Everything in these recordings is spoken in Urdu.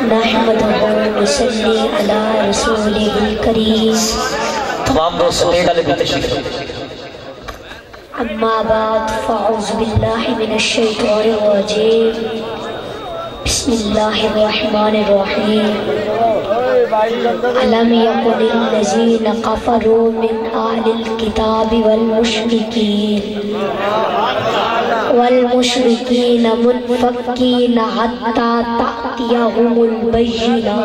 نحمدہ ونصلی علی رسولہ الکریم تمام دوست بیٹا لے بھی تشریف اما بعد فاعوذ باللہ من الشیطان الرجیم بسم اللہ الرحمن الرحیم ألم يكن الذين كفروا من أهل الكتاب والمشركين منفكين حتى تأتيهم البينة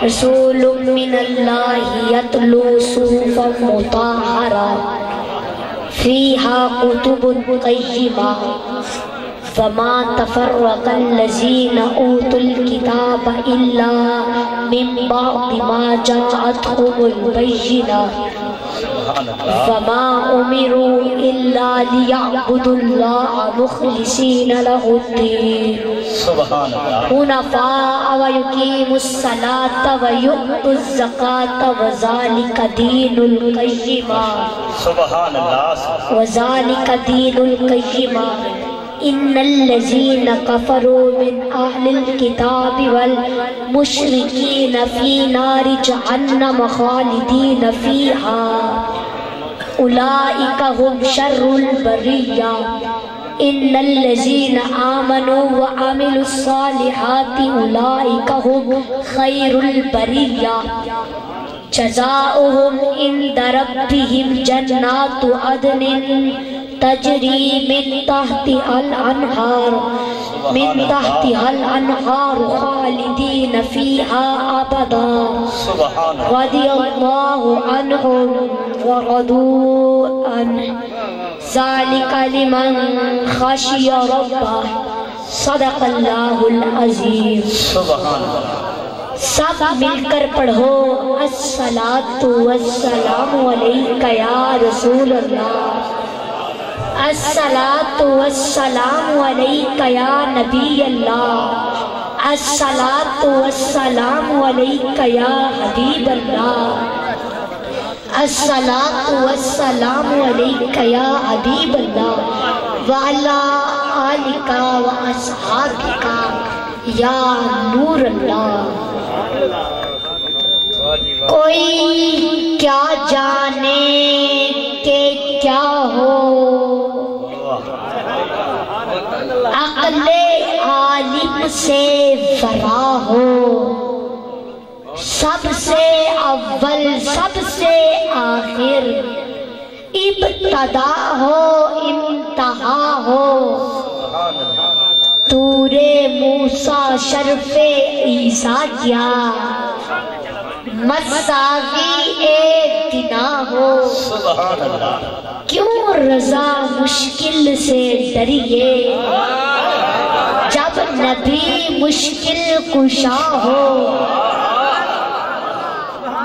رسول من الله يتلو صحفا مطهرة فيها كتب قيمة فما تفرق الذين أوتوا الكتاب إلا من بعد ما جاءتهم البينة وما أمروا إلا ليعبدوا الله مخلصين له الدين حنفاء ويقيموا الصلاة ويؤتوا الزكاة وذلك دين القيمة وذلك دين القيمة إن الذين كفروا من أهل الكتاب والمشركين في نار جهنم خالدين فيها أولئك هم شر البرية إن الذين آمنوا وعملوا الصالحات أولئك هم خير البرية جزاؤهم عند ربهم جنات عدن تجری من تحتها الانہار خالدین فیہا ابدا رضی اللہ عنہم ورضوا عنہ ذالک لمن خشی ربہ صدق اللہ العظیم سب مل کر پڑھو الصلاۃ والسلام علیک یا رسول اللہ الصلاۃ والسلام علیک یا نبی اللہ الصلاۃ والسلام علیک یا حبیب اللہ الصلاۃ والسلام علیک یا حبیب اللہ وعلی آلک واصحابک یا نور اللہ کوئی کیا جانے کہ کیا ہو عقل عالم سے ورا ہو سب سے اول سب سے آخر ابتدا ہو انتہا ہو طور موسیٰ شرف عیسیٰ کیا مساوی ایک دنا ہو کیوں رضا مشکل سے ڈریے جب نبی مشکل کشا ہو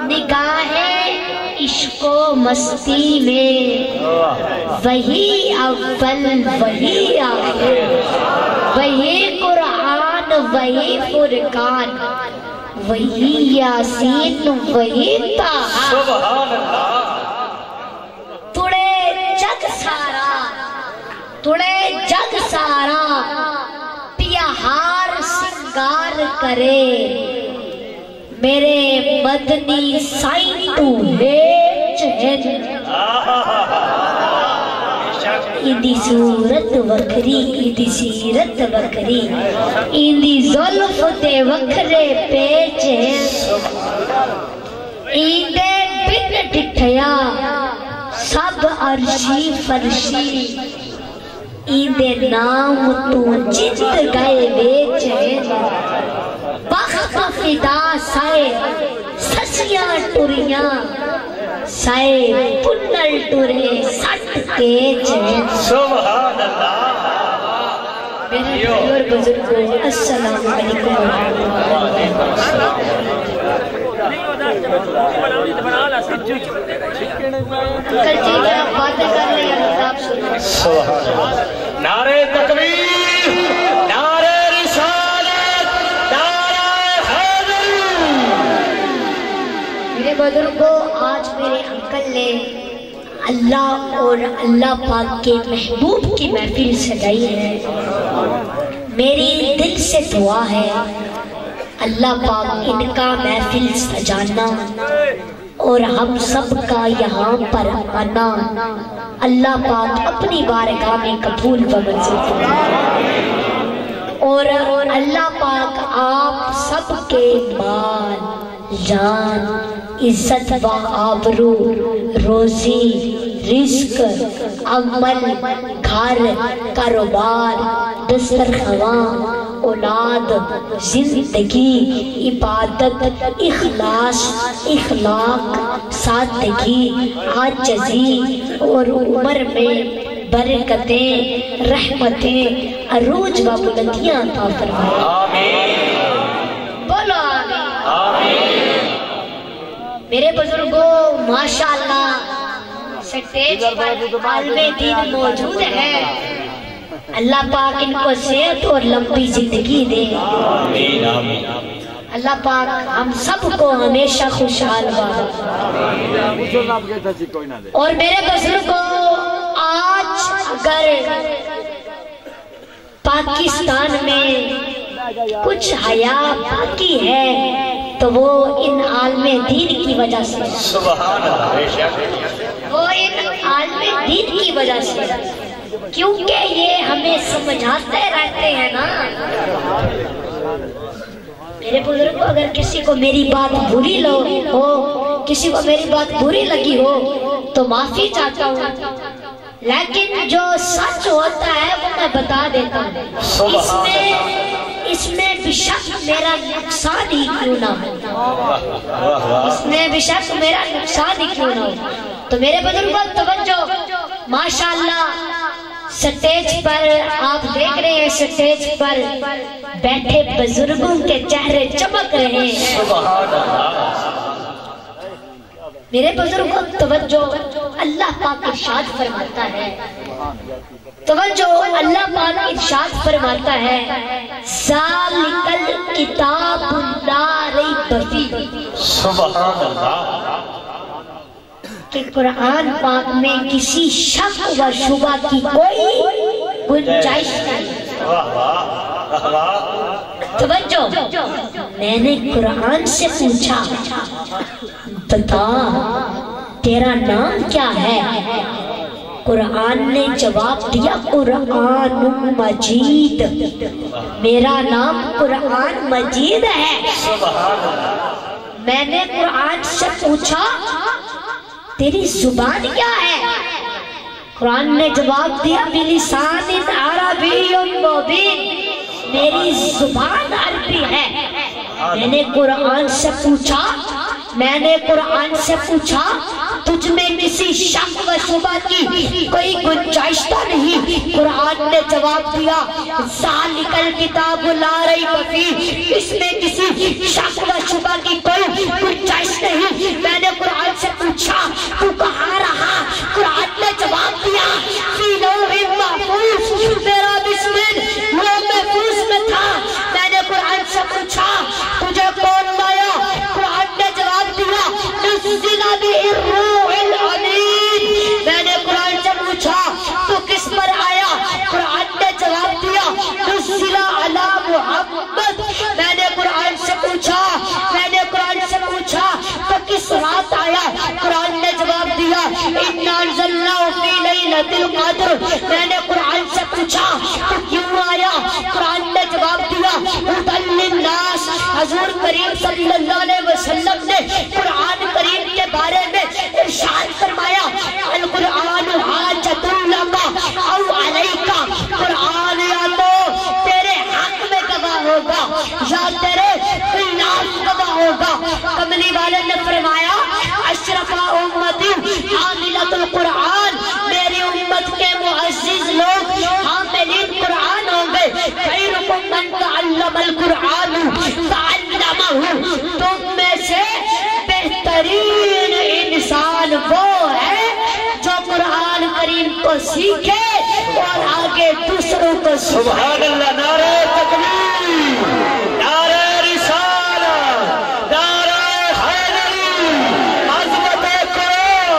نگاہیں عشق و مستی میں وہی اول وہی آخر وہی قرآن وہی فرقان وہی یاسین وہی طٰہٰ توڑے جگ سارا پیہار سنگار کرے میرے مدنی سائیں تو ہیچ ہے ایدی صورت وکری ایدی سیرت وکری ایدی ظلف تے وکرے پیچ ہے ایدے بن ڈٹھیا سب عرشی فرشی ایدے نام تو جت گئے بیچ ہے بخت فدا سائے سسیاں ٹوریاں سائے پنل ٹورے سٹ تیج ہے سبحان اللہ میرے اور بزرگوں السلام علیکم کل چیزیں آپ باتیں کر رہے ہیں کتاب سنیں نعرہ تکبیر نعرہ رسالت نعرہ حیدر میرے بزرگوں آج میرے انکل نے اللہ اور اللہ پاک کے محبوب کی محفل سجائی ہے میری دل سے دعا ہے اللہ پاک ان کا محفل سجانا اور ہم سب کا یہاں پر آنا اللہ پاک اپنی بارگاہ میں قبول و منظور فرمائے، اور اللہ پاک آپ سب کے مال جان عزت و آبرو روزی رزق عمل گھر کاروبار دسترخواں اولاد زندگی عبادت اخلاص اخلاق سادگی عاجزی اور عمر میں برکتیں رحمتیں عروج و بلندیاں عطا فرمائے، آمین بولو آمین۔ میرے بزرگوں ماشاءاللہ سٹیج پر عالم دین موجود ہے، اللہ پاک ان کو صحت اور لمبی زندگی دے، آمین آمین۔ اللہ پاک ہم سب کو ہمیشہ خوشحال بنائے۔ اور میرے بزرگوں آج اگر پاکستان میں کچھ حیا باقی ہے تو وہ ان عالم دین کی وجہ سے، سبحان اللہ، وہ ان عالم دین کی وجہ سے، کیونکہ یہ ہمیں سمجھاتے رہتے ہیں نا۔ میرے بزرگوں اگر کسی کو میری بات بری ہو، کسی کو میری بات بری لگی ہو تو معافی چاہتا ہوں، لیکن جو سچ ہوتا ہے وہ میں بتا دیتا ہوں، اس میں بشک میرا نقصان ہی کیوں نہ ہو، اس میں بشک میرا نقصان ہی کیوں نہ ہو۔ تو میرے بزرگوں توجہ، ماشاءاللہ سٹیج پر آپ دیکھ رہے ہیں، سٹیج پر بیٹھے بزرگوں کے چہرے چمک رہے ہیں، سبحان اللہ۔ میرے بزرگوں توجہ، اللہ پاک ارشاد فرماتا ہے، توجہ اللہ پاک ارشاد فرماتا ہے، ذالک الکتاب لا ریب فیہ، سبحان اللہ، کہ قرآن پاک میں کسی شک و شبہ کی کوئی گنجائش نہیں۔ توجہ، میں نے قرآن سے پوچھا بتا تیرا نام کیا ہے؟ قرآن نے جواب دیا قرآن مجید، میرا نام قرآن مجید ہے۔ میں نے قرآن سے پوچھا تیری زبان کیا ہے؟ قرآن نے جواب دیا بلسان عربی مبین، میری زبان عربی ہے۔ میں نے قرآن سے پوچھا تجھ میں کسی شک و شبہ کی کوئی گنجائش تو نہیں؟ قرآن نے جواب دیا ذالک الکتاب لا ریب فیہ، اس میں کسی شک و شبہ کی کوئی گنجائش نہیں۔ میں نے قرآن سے پوچھا تو کہاں رہا؟ قرآن نے جواب دیا فی لوح محفوظ، میرا بسم لوح محفوظ میں تھا۔ میں نے قرآن سے پوچھا تجھے کون لایا؟ قرآن نے جواب دیا نزل بہ الروح الامین۔ میں نے قرآن سے پوچھا تو کس پر آیا؟ قرآن نے جواب دیا نزل علی محمد۔ میں نے قرآن سے پوچھا تو کس رات آیا؟ قرآن نے جواب دیا انا انزلناہ فی لیلۃ القدر۔ میں نے قرآن سے پوچھا تو کیوں آیا؟ قرآن نے جواب دیا ھدی للناس۔ حضور کریم صلی اللہ علیہ وسلم نے قرآن کریم کے بارے میں ارشاد فرمایا القرآن حاجۃ لک او علیک، قرآن یا تو تیرے حق میں گواہ ہوگا یا تیرے خلاف گواہ ہوگا۔ کملی والے نے فرمایا اشرف امتی حاملۃ القرآن، میری امت کے معزز لوگ حاملین قرآن ہوں گے۔ خیرکم من تعلم القرآن تعلمہ، تم میں سے بہترین انسان وہ ہے جو قرآن کریم کو سیکھے اور آگے دوسروں کو سکھائے۔ سبحان اللہ، نعرہ تکبیر، نعرہ رسالت، نعرہ حیدری، عظمت قرآن،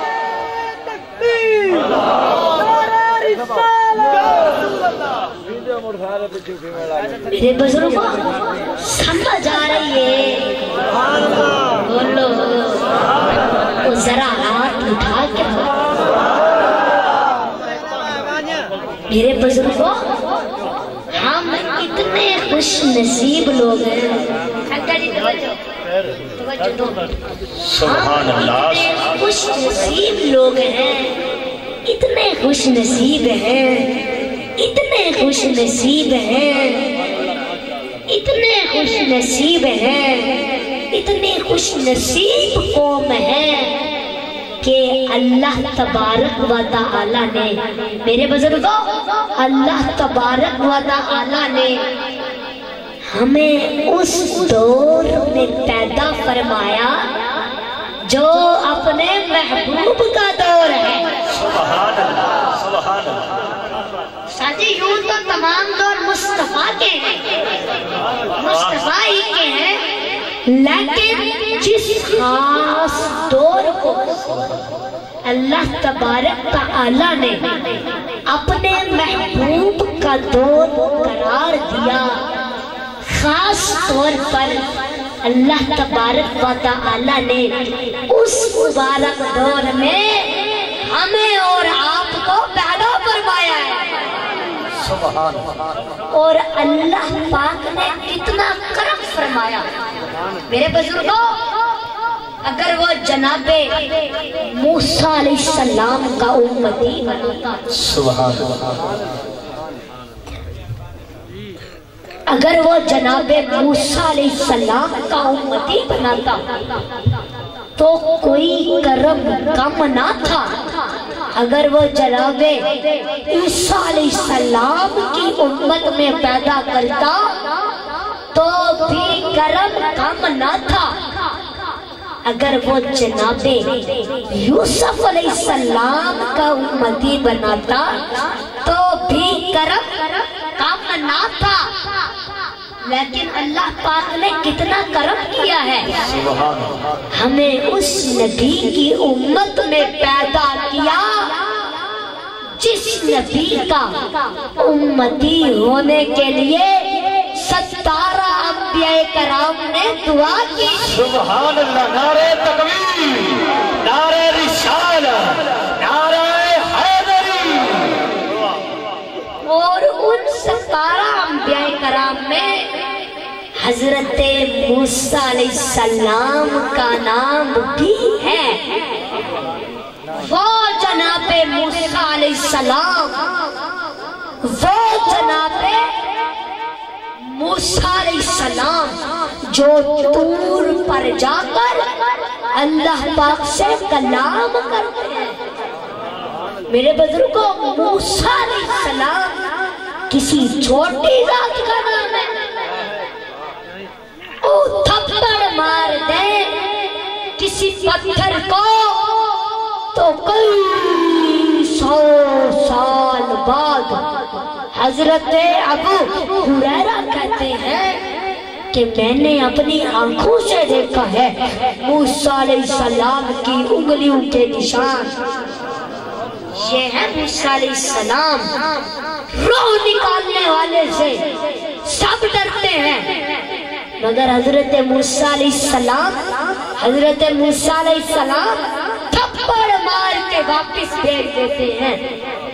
نعرہ تکبیر، نعرہ رسالت، میرے بزرگوں سمجھ آ رہی ہے؟ بولو وہ ذرا ہاتھ اٹھا کے میرے بزرگوں ہم اتنے خوش نصیب لوگ ہیں. سبحان اللہ. خوش نصیب لوگ ہیں, اتنے خوش نصیب ہیں, اتنے خوش نصیب ہیں, اتنے خوش نصیب ہیں, اتنی خوش نصیب قوم ہے کہ اللہ تبارک و تعالی نے, میرے بزرگوں اللہ تبارک و تعالی نے ہمیں اس دور میں پیدا فرمایا جو اپنے محبوب کا دور ہے. سبحان اللہ. سبحان اللہ. ساتھی یوں تو تمام دور مصطفیٰ کے ہیں, مصطفیٰ ہی کے ہیں, لیکن جس خاص دور کو اللہ تبارک تعالی نے اپنے محبوب کا دور قرار دیا, خاص طور پر اللہ تبارک و تعالی نے اس مبارک دور میں ہمیں اور آپ کو پیدا فرمایا ہے. سبحان اللہ. اور اللہ پاک نے کتنا کرم فرمایا. میرے بزرگوں اگر وہ جناب موسیٰ علیہ السلام کا امتی بناتا, سبحان اللہ. اگر وہ جناب موسیٰ علیہ السلام کا امتی بناتا تو کوئی کرم کم نہ تھا. اگر وہ جناب عیسیٰ علیہ السلام کی امت میں پیدا کرتا تو بھی کرم کم نہ تھا. اگر وہ جناب یوسف علیہ السلام کا امتی بناتا تو بھی کرم کم نہ تھا. لیکن اللہ پاک نے کتنا کرم کیا ہے, ہمیں اس نبی کی امت میں پیدا کیا جس نبی کا امتی ہونے کے لیے 17 انبیاء کرام نے دعا کی. سبحان اللہ. نعرہ تکبیر, نعرہ رسالت, نعرہ حیدری. اور ان 17 انبیاء کرام میں حضرت موسیٰ علیہ السلام کا نام بھی ہے. وہ جناب موسیٰ علیہ السلام, وہ جناب موسیٰ علیہ السلام جو طور پر جا کر اللہ پاک سے کلام کرتے ہیں. میرے بزرگوں موسیٰ علیہ السلام کسی چھوٹی ذات کا نام ہے. او تھپڑ مار دے کسی پتھر کو تو کئی 100 سال بعد حضرت ابو ہریرہ کہتے ہیں کہ میں نے اپنی آنکھوں سے دیکھا ہے موسیٰ علیہ السلام کی انگلیوں کے نشان. یہ ہے موسیٰ علیہ السلام. روح نکالنے والے سے سب ڈرتے ہیں مگر حضرت موسیٰ علیہ السلام, حضرت موسیٰ علیہ السلام تھپڑ مار کے واپس بھیج دیتے ہیں.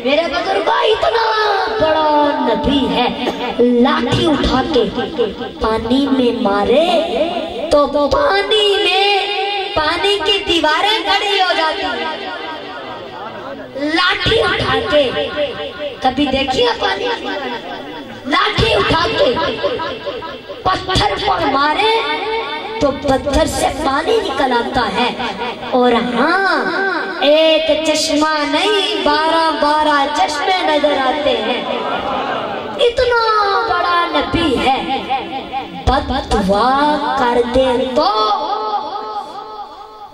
میرے بزرگوں اتنا بڑا نبی ہے, لاٹھی اٹھا کے پانی میں مارے تو پانی کی دیواریں کھڑی ہو جاتی ہیں. لاٹھی اٹھا کے کبھی دیکھیے پانی, لاٹھی اٹھا کے پتھر پر مارے تو پتھر سے پانی نکل آتا ہے. اور ہاں ایک چشمہ نہیں 12 چشمے نظر آتے ہیں. اتنا بڑا نبی ہے. بد دعا کر دے تو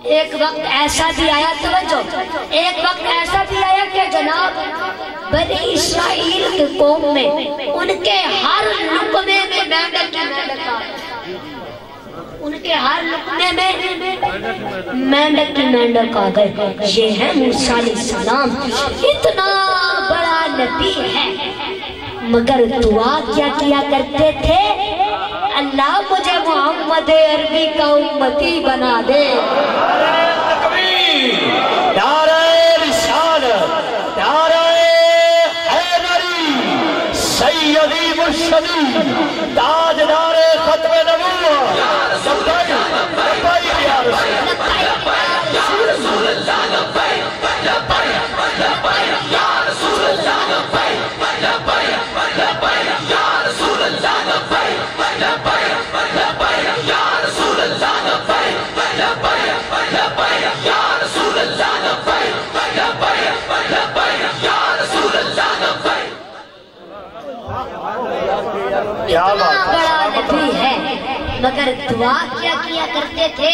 ایک وقت ایسا بھی آیا, توجہ, ایک وقت ایسا بھی آیا کہ جناب بنی اسرائیل کے قوم میں ان کے ہر لقمے میں مینڈک کی مینڈک آ گئی. ان کے ہر لقمے میں مینڈک کی مینڈک آ گئے. یہ ہے موسیٰ علیہ السلام, اتنا بڑا نبی ہے مگر دعا کیا کیا کرتے تھے؟ اللہ مجھے محمد عربی کا امتی بنا دے۔ نعرہ تکبیر، نعرہ رسالت، نعرہ حیدری، سیدی مرشدی، تاجدار ختم نبوت، لبیک لبیک یا رسول اللہ، لبیک لبیک یا رسول اللہ، لبیک لبیک یا رسول اللہ، لبیک لبیک یا رسول اللہ، لبیک لبیک یا رسول اللہ، لبیک لبیک یا رسول اللہ، لبیک۔ کیا بات بڑا نبی ہے مگر دعا کیا کیا کرتے تھے؟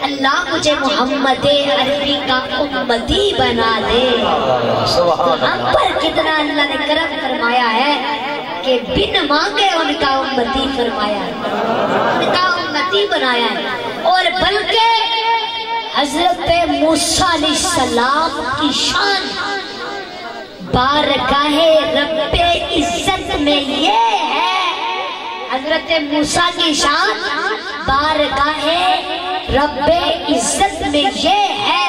اللہ مجھے محمد عربی کا امتی بنا دے۔ ہم پر کتنا اللہ نے کرم فرمایا ہے کہ بن مانگے ان کا امتی فرمایا ہے، ان کا امتی بنایا ہے۔ اور بلکہ حضرت موسیٰ علیہ السلام کی شان بارگاہ رب عزت میں یہ ہے، حضرت موسیٰ کی شان بارگاہ رب عزت میں یہ ہے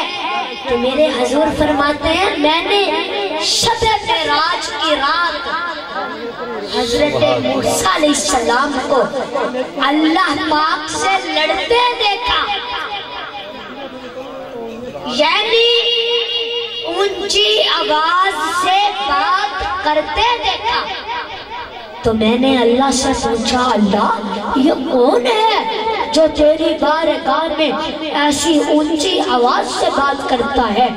کہ میرے حضور فرماتے ہیں میں نے شب معراج کی رات حضرت موسیٰ علیہ السلام کو اللہ پاک سے لڑتے دیکھا، یعنی اونچی آواز سے بات کرتے دیکھا۔ تو میں نے اللہ سے پوچھا اللہ یہ کون ہے جو تیری بارگاہ میں ایسی اونچی آواز سے بات کرتا ہے؟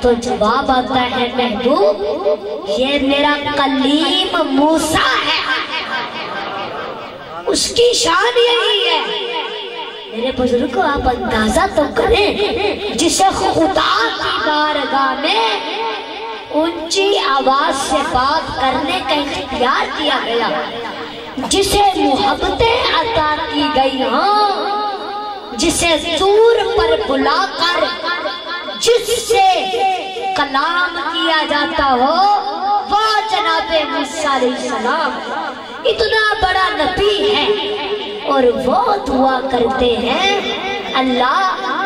تو جواب آتا ہے محبوب یہ میرا کلیم موسیٰ ہے، اس کی شان یہی ہے۔ میرے بزرگوں آپ اندازہ تو کریں جسے خدا کی بارگاہ میں اونچی آواز سے بات کرنے کا اختیار کیا گیا، جسے محبتیں عطا کی گئی ہوں، جسے طور پر بلا کر جس سے کلام کیا جاتا ہو وہ جناب موسیٰ علیہ السلام اتنا بڑا نبی ہے، اور وہ دعا کرتے ہیں اللہ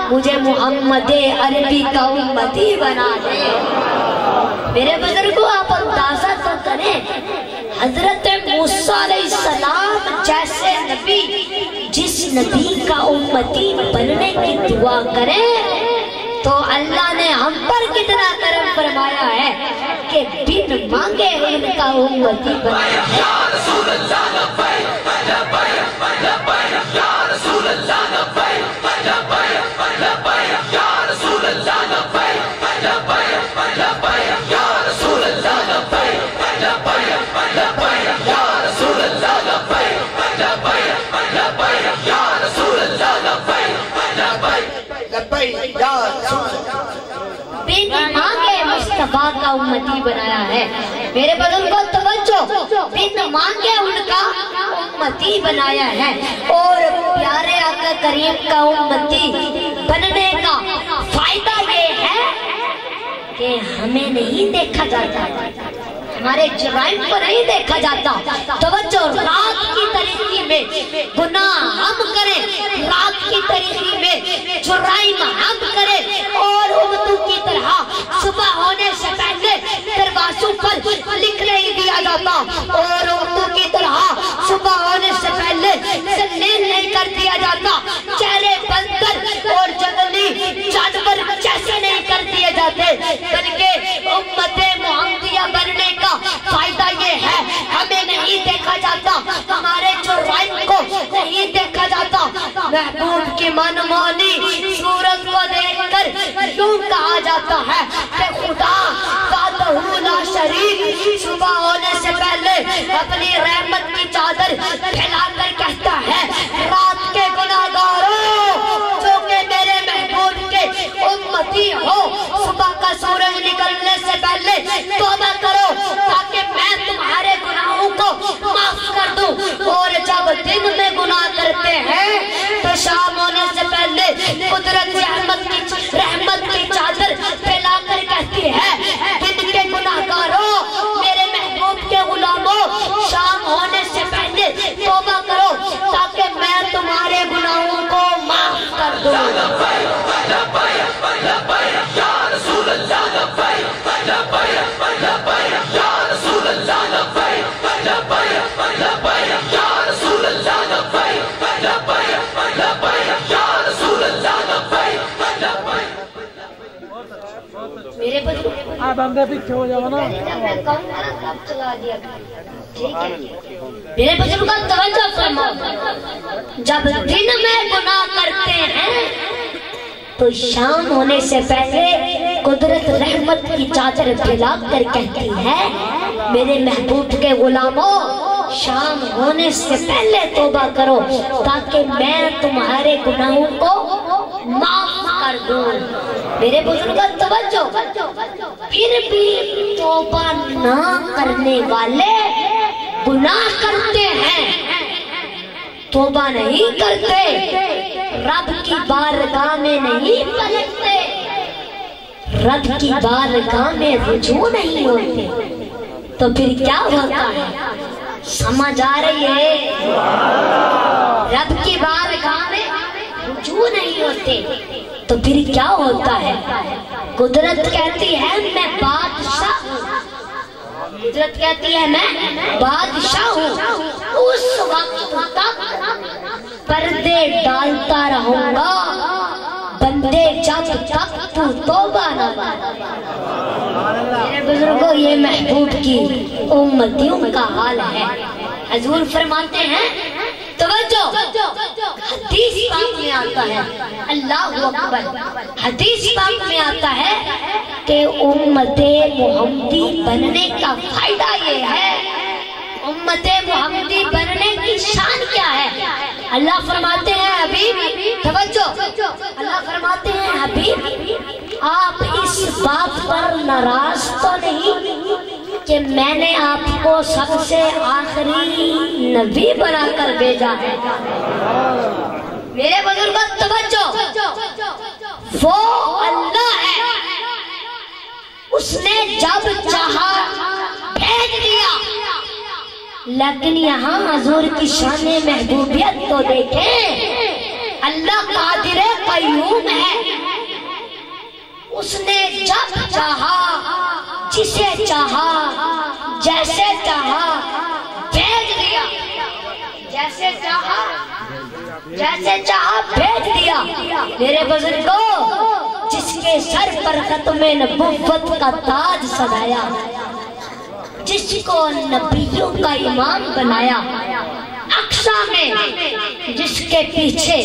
مجھے محمد عربی کا امتی بنا دے۔ میرے بزرگوں آپ اندازہ تو کریں حضرت موسیٰ علیہ السلام جیسے نبی جس نبی کا امتی بننے کی دعا کریں تو اللہ نے ہم پر کتنا کرم فرمایا ہے کہ بن مانگے ان کا امتی بنایا ہے۔ یا رسول اللہ لبیک لبیک یا رسول اللہ لبیک لبیک یا رسول اللہ لبیک لبیک یا رسول اللہ لبیک لبیک یا رسول اللہ لبیک لبیک یا رسول اللہ لبیک لبیک یا رسول اللہ۔ بن مانگے مصطفیٰ کا امتی بنایا ہے۔ میرے بزرگوں توجہ، بن مانگے ان کا امتی بنایا ہے، اور پیارے آقا کریم کا امتی بننے کا فائدہ یہ ہے کہ ہمیں نہیں دیکھا جاتا، ہمارے جرائم کو نہیں دیکھا جاتا۔ توجہ، رات کی تاریکی میں گناہ ہم کریں، رات کی تاریکی میں جرائم ہم کریں، اور امتوں کی طرح صبح ہونے سے پہلے دروازوں پر لکھ نہیں دیا جاتا، اور امتوں کی طرح صبح ہونے سے پہلے زلیل نہیں کر دیا جاتا، چہرے بندر اور جنگلی جانور جیسے نہیں کر دیے جاتے، بلکہ امت محمدیہ بننے کا فائدہ یہ ہے ہمیں نہیں دیکھا جاتا، ہمارے جرائم کو نہیں دیکھا جاتا۔ محبوب کی منمانی صورت کو دیکھ کر یوں کہا جاتا ہے کہ خدا وحدہ لا شریک صبح ہونے سے پہلے اپنی رحمت کی چادر پھیلا کر کہتا ہے رات کے گناہگاروں جو کہ میرے محبوب کے امتی ہو، صبح کا سورج نکلنے سے پہلے توبہ کرو تاکہ میں تمہارے گناہوں کو معاف کر دوں، اور جب دن میں گناہ کرتے ہیں تو شام ہونے سے پہلے قدرت رحمت کی چادر پھیلا کر کہتی ہے دن کے گناہگاروں، میرے محبوب کے غلاموں، بندے پیچھے ہو جاؤ نا. میرے بزرگوں توجہ فرماؤ، جب دن میں گناہ کرتے ہیں تو شام ہونے سے پہلے قدرت رحمت کی چادر پھیلا کر کہتی ہے میرے محبوب کے غلاموں شام ہونے سے پہلے توبہ کرو تاکہ میں تمہارے گناہوں کو معاف کر دوں. میرے بزرگوں توجہ، پھر بھی توبہ نہ کرنے والے گناہ کرتے ہیں، توبہ نہیں کرتے، رب کی بارگاہ میں نہیں پلٹتے، رب کی بارگاہ میں رجوع نہیں ہوتے، تو پھر کیا ہوتا ہے؟ سمجھ آ رہی ہے؟ رب کی بارگاہ میں رجوع نہیں ہوتے تو پھر کیا ہوتا ہے؟ قدرت کہتی ہے میں بادشاہ ہوں، قدرت کہتی ہے میں بادشاہ ہوں، اس وقت تک پردے ڈالتا رہوں گا بندے جب تک تو توبہ نہ کرے. میرے بزرگوں یہ محبوب کی امتیوں کا حال ہے. حضور فرماتے ہیں توجہ، حدیث پاک میں آتا ہے، اللہ اکبر، حدیث پاک میں آتا ہے کہ امت محمدی بننے کا فائدہ یہ ہے، امت محمدی بننے کی شان کیا ہے؟ اللہ فرماتے ہیں حبیب، توجہ، اللہ فرماتے ہیں حبیب آپ اس بات پر ناراض تو نہیں کہ میں نے آپ کو سب سے آخری نبی بنا کر بھیجا ہے. میرے بزرگوں توجہ، وہ اللہ ہے، اس نے جب چاہا بھیج دیا. لیکن یہاں حضور کی شان محبوبیت تو دیکھیں، اللہ قادر قیوم ہے، اس نے جب چاہا جسے چاہا جیسے چاہا بھیج دیا، جیسے چاہا بھیج دیا. میرے بزرگوں جس کے سر پر ختم نبوت کا تاج سجایا، جس کو نبیوں کا امام بنایا، اقصا میں جس کے پیچھے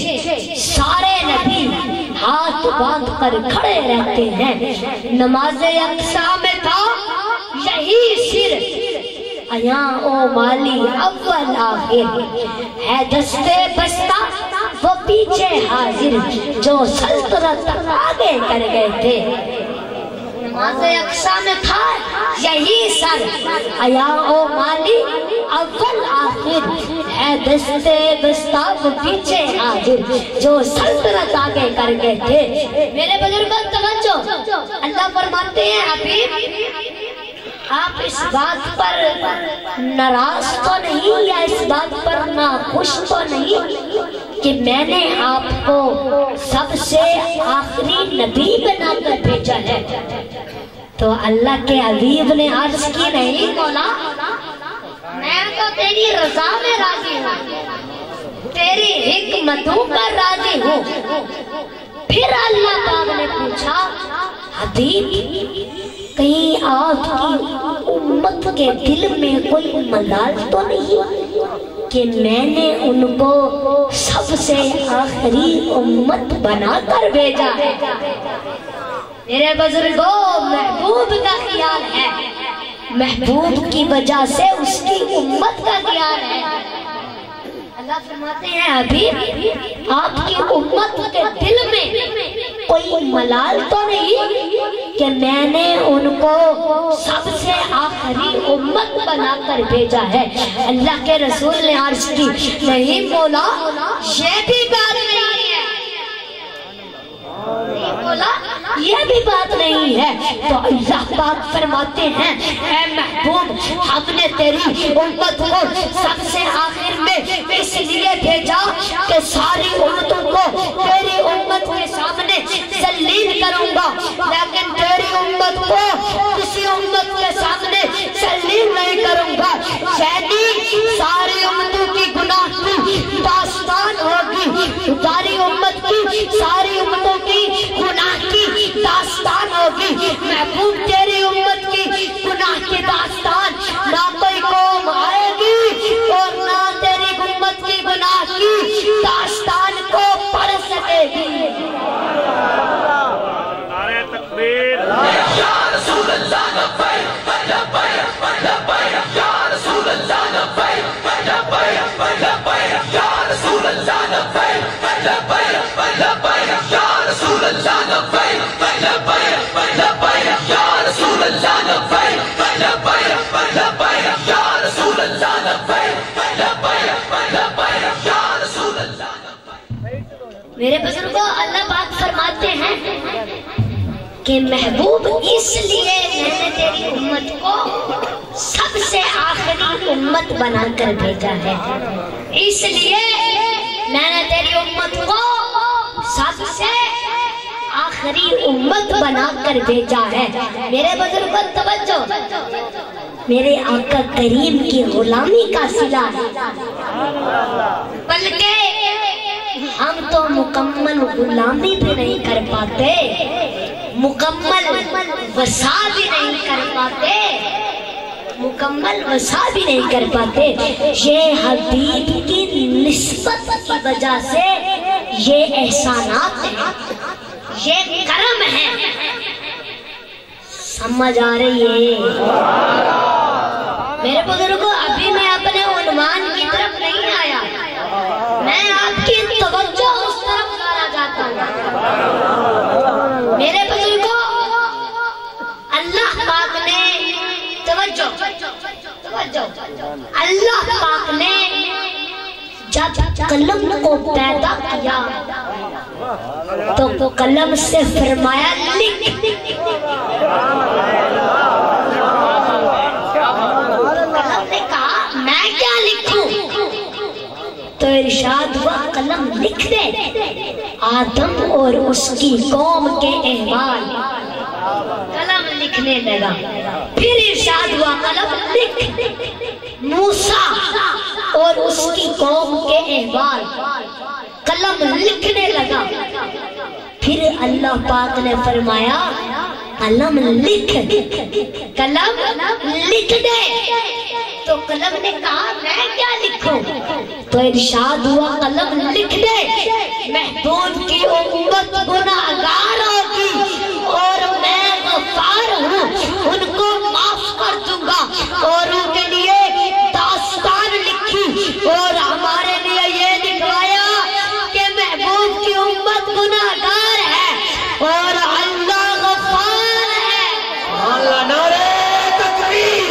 سارے نبی ہاتھ باندھ کر کھڑے رہتے ہیں، نماز اقصا میں تھا یہی سر، ایاں او مالی اول آخر، ہے دستے بستہ وہ پیچھے حاضر، جو سلطنت آگے کر گئے تھے. نماز اقصا میں تھا یہی سر، ایاں او مالی اول آخر، ہے دستے بستہ وہ پیچھے حاضر، جو سلطنت آگے کر گئے تھے. میرے بزرگوں توجہ، اللہ فرماتے ہیں حبیب آپ اس بات پر ناراض تو نہیں یا اس بات پر ناخوش تو نہیں کہ میں نے آپ کو سب سے آخری نبی بنا کر بھیجا ہے. تو اللہ کے حبیب نے عرض کی نہیں مولا میں تو تیری رضا میں راضی ہوں، تیری حکمتوں پر راضی ہوں. پھر اللہ پاک نے پوچھا حبیب کہیں آپ کی امت کے دل میں کوئی ملال تو نہیں کہ میں نے ان کو سب سے آخری امت بنا کر بھیجا ہے؟ میرے بزرگوں محبوب کا خیال ہے، محبوب کی وجہ سے اس کی امت کا خیال ہے. اللہ فرماتے ہیں حبیب آپ کی امت کے دل میں کوئی ملال تو نہیں کہ میں نے ان کو سب سے آخری امت بنا کر بھیجا ہے. اللہ کے رسول نے عرض کی نہیں مولا یہ بھی بات نہیں ہے، نہیں مولا یہ بھی بات نہیں ہے. تو اللہ پاک فرماتے ہیں اے محبوب ہم نے تیری امت کو سب سے آخر میں اس لیے بھیجا کہ ساری امتوں کو تیری امت کے سامنے ذلیل کروں گا، لیکن تیری امت کو کسی امت کے سامنے ذلیل نہیں کروں گا. یعنی ساری امتوں کی گناہ کی داستان ہوگی، ساری امت کی، ساری امتوں کی گناہ کی داستان ہوگی. ہوگی۔ محبوب تیری امت کی گناہ کی داستان نہ کوئی قوم آئے گی اور نہ تیری امت کی گناہ کی داستان کو پڑھ سکے گی۔ نعرہ تکبیر، یا رسول اللہ لبیک لبیک لبیک، یا رسول اللہ لبیک لبیک لبیک، یا رسول اللہ لبیک لبیک لبیک، یا رسول اللہ لبیک لبیک لبیک، یا رسول اللہ لبیک لبیک لبیک، یا رسول اللہ لبیک لبیک لبیک، یا رسول اللہ لبیک۔ میرے بزرگوں، اللہ پاک فرماتے ہیں کہ محبوب اس لیے میں نے تیری امت کو سب سے آخری امت بنا کر بھیجا ہے، اس لیے میں نے تیری امت کو سب سے آخری امت بنا کر بھیجا ہے۔ میرے بزرگوں توجہ، میرے آقا کریم کی غلامی کا صلہ ہے، بلکہ ہم تو مکمل غلامی بھی نہیں کر پاتے، مکمل وسا بھی نہیں کر پاتے، مکمل وسا بھی نہیں کر پاتے۔ یہ حبیب کی نسبت کی وجہ سے یہ احسانات ہیں، یہ کرم ہے۔ سمجھ آ رہی ہے میرے بزرگوں؟ ابھی میں اپنے عنوان کی طرف نہیں آیا، میں آپ کی توجہ اس طرف لانا چاہتا ہوں۔ میرے بزرگوں، اللہ پاک نے توجہ اللہ پاک نے جب قلم کو پیدا کیا تو قلم سے فرمایا لکھ۔ قلم نے کہا میں کیا لکھوں؟ تو ارشاد ہوا قلم لکھ دے آدم اور اس کی قوم کے احوال۔ قلم لکھنے لگا، پھر ارشاد ہوا قلم لکھ موسیٰ اور اس کی قوم کے احوال۔ قلم لکھنے لگا، پھر اللہ پاک نے فرمایا قلم لکھ، قلم لکھ دے۔ تو قلم نے کہا میں کیا لکھوں؟ تو ارشاد ہوا قلم لکھ دے محبوب کی امت گناہگار ہوگی اور میں غفار ہوں، ان کو معاف کر دوں گا، اور ان کے لیے داستان لکھی اور ہمارے لیے یہ دکھایا کہ محبوب کی امت گناہگار ہے اور اللہ غفار ہے۔ اللہ نعرہ تکبیر،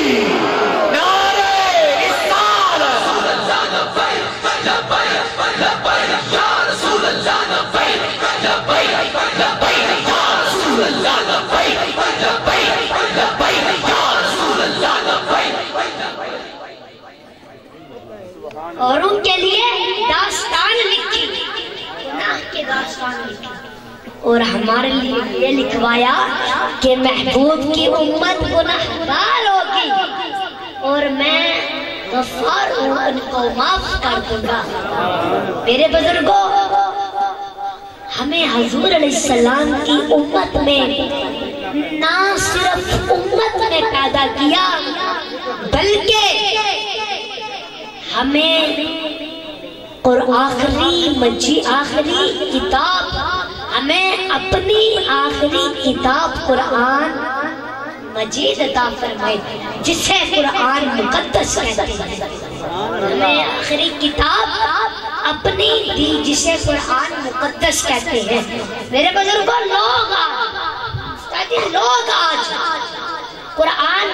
نعرہ رسالت، رسول اللہ لبیک لبیک لبیک، یا رسول اللہ لبیک لبیک لبیک، یا رسول اللہ لبیک لبیک لبیک، یا رسول اللہ لبیک لبیک۔ اور ان کے لیے داستان لکھی، گناہ کی داستان لکھی، اور ہمارے لیے یہ لکھوایا کہ محبوب کی امت گناہگار ہوگی اور میں غفار ہوں، ان کو معاف کر دوں گا۔ میرے بزرگوں، ہمیں حضور علیہ السلام کی امت میں نہ صرف امت میں پیدا کیا، بلکہ ہمیں اور آخری کتاب، ہمیں اپنی آخری کتاب قرآن مجید عطا فرمائے، جسے قرآن مقدس کہتے ہیں۔ ہمیں آخری کتاب اپنی دی جسے قرآن مقدس کہتے ہیں۔ میرے بزرگوں، لوگ آج قرآن